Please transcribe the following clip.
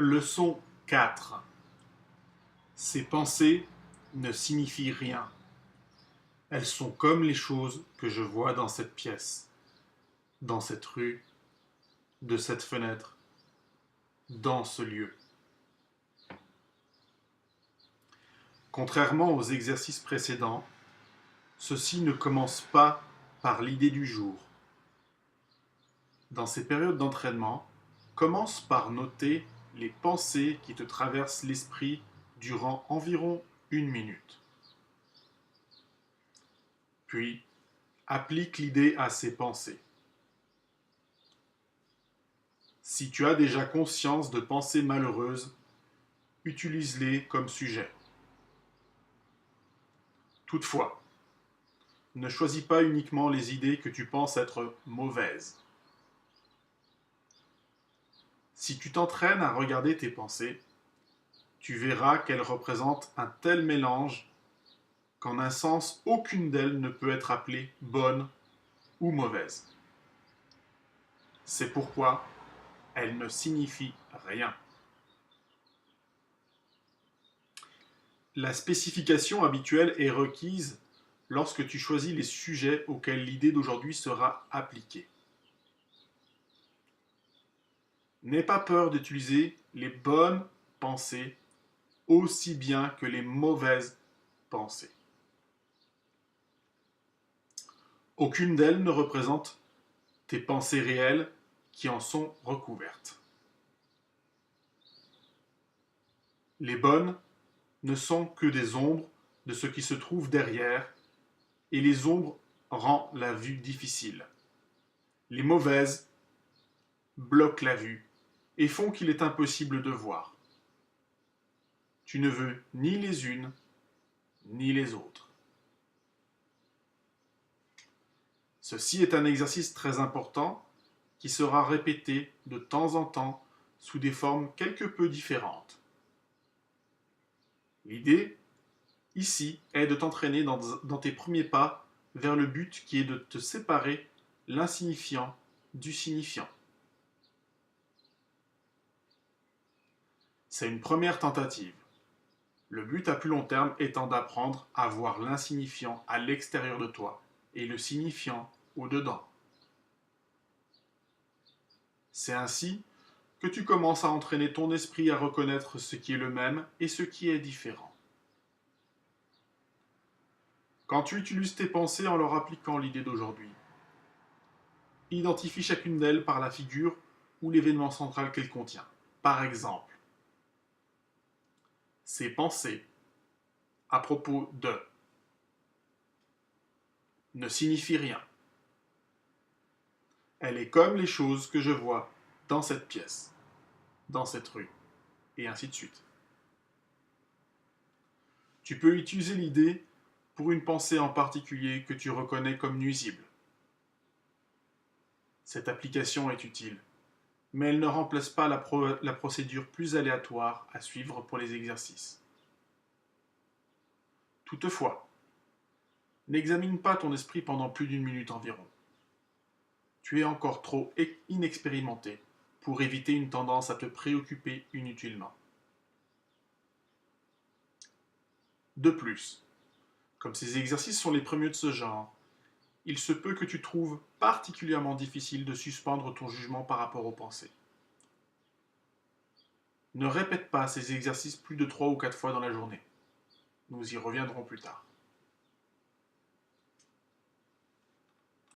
Leçon 4. Ces pensées ne signifient rien. Elles sont comme les choses que je vois dans cette pièce, dans cette rue, de cette fenêtre, dans ce lieu. Contrairement aux exercices précédents, ceux-ci ne commencent pas par l'idée du jour. Dans ces périodes d'entraînement, commence par noter les pensées qui te traversent l'esprit durant environ 1 minute. Puis, applique l'idée à ces pensées. Si tu as déjà conscience de pensées malheureuses, utilise-les comme sujet. Toutefois, ne choisis pas uniquement les idées que tu penses être mauvaises. Si tu t'entraînes à regarder tes pensées, tu verras qu'elles représentent un tel mélange qu'en un sens, aucune d'elles ne peut être appelée bonne ou mauvaise. C'est pourquoi elles ne signifient rien. La spécification habituelle est requise lorsque tu choisis les sujets auxquels l'idée d'aujourd'hui sera appliquée. N'aie pas peur d'utiliser les bonnes pensées aussi bien que les mauvaises pensées. Aucune d'elles ne représente tes pensées réelles qui en sont recouvertes. Les bonnes ne sont que des ombres de ce qui se trouve derrière, et les ombres rendent la vue difficile. Les mauvaises bloquent la vue et font qu'il est impossible de voir. Tu ne veux ni les unes ni les autres. Ceci est un exercice très important qui sera répété de temps en temps sous des formes quelque peu différentes. L'idée, ici, est de t'entraîner dans tes premiers pas vers le but qui est de te séparer l'insignifiant du signifiant. C'est une première tentative. Le but à plus long terme étant d'apprendre à voir l'insignifiant à l'extérieur de toi et le signifiant au-dedans. C'est ainsi que tu commences à entraîner ton esprit à reconnaître ce qui est le même et ce qui est différent. Quand tu utilises tes pensées en leur appliquant l'idée d'aujourd'hui, identifie chacune d'elles par la figure ou l'événement central qu'elle contient. Par exemple, ces pensées à propos de ne signifient rien. Elle est comme les choses que je vois dans cette pièce, dans cette rue, et ainsi de suite. Tu peux utiliser l'idée pour une pensée en particulier que tu reconnais comme nuisible. Cette application est utile, mais elle ne remplace pas la procédure plus aléatoire à suivre pour les exercices. Toutefois, n'examine pas ton esprit pendant plus d'1 minute environ. Tu es encore trop inexpérimenté pour éviter une tendance à te préoccuper inutilement. De plus, comme ces exercices sont les premiers de ce genre, il se peut que tu trouves particulièrement difficile de suspendre ton jugement par rapport aux pensées. Ne répète pas ces exercices plus de 3 ou 4 fois dans la journée. Nous y reviendrons plus tard.